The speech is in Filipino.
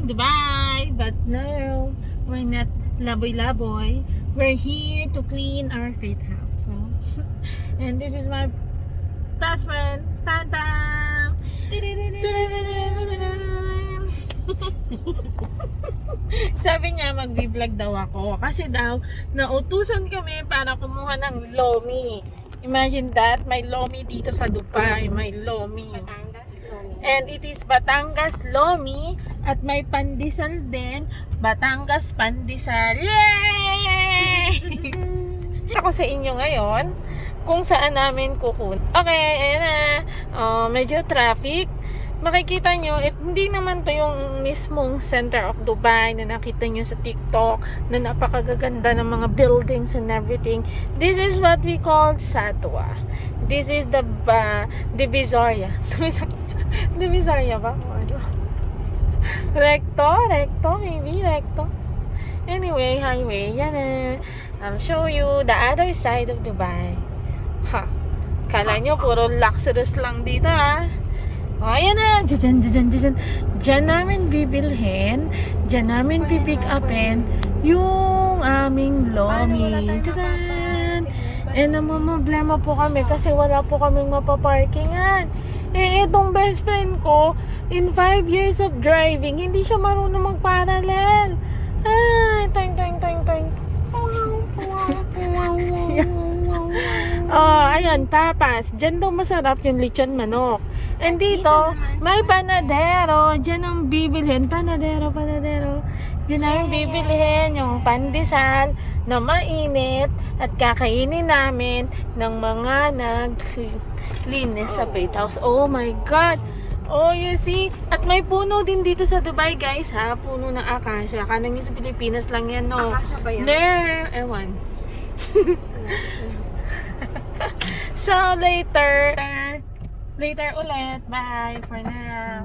in Dubai, but no, we're not laboy-laboy. We're here to clean our faith house. So, and this is my best friend, Tantam. Sabi niya magbi-vlog daw ako kasi daw nautusan kami para kumuha ng lomi. Imagine that, may lomi dito sa Dubai, may lomi. Batangas lomi. And it is Batangas lomi at may pandesal din, Batangas pandesal. Yay! Ako sa inyo ngayon kung saan namin kukunin. Okay, ayan na. Medyo traffic. Makikita nyo, hindi naman to yung mismong center of Dubai na nakita nyo sa TikTok na napakagaganda ng mga buildings and everything. This is what we call Satwa. This is the Divisoria. Divisoria ba? Recto, maybe Recto. Anyway, highway. Yan na. I'll show you the other side of Dubai. Ha. Kala nyo, puro luxurious lang dito ha. O, ayan na. Diyan namin bibilhin. Diyan namin pipick upin yung aming lomi. Tadaan! Eh, namumblema po kami kasi wala po kaming mapaparkingan. Eh, itong best friend ko, in 5 years of driving, hindi siya marunong magparallel. Ay, toing. Oh, ayan, papas. Diyan daw masarap yung lechon manok. And dito, may panadero. Diyan ang bibilhin. Panadero. Diyan ang bibilhin yung pandesal na mainit at kakainin namin ng mga naglinis sa Faith House. Oh my God! Oh, you see? At may puno din dito sa Dubai, guys, ha? Puno ng acacia. Kanang sa Pilipinas lang yan, no? Acacia ba yan? Ewan. So, later ulit. Bye for now.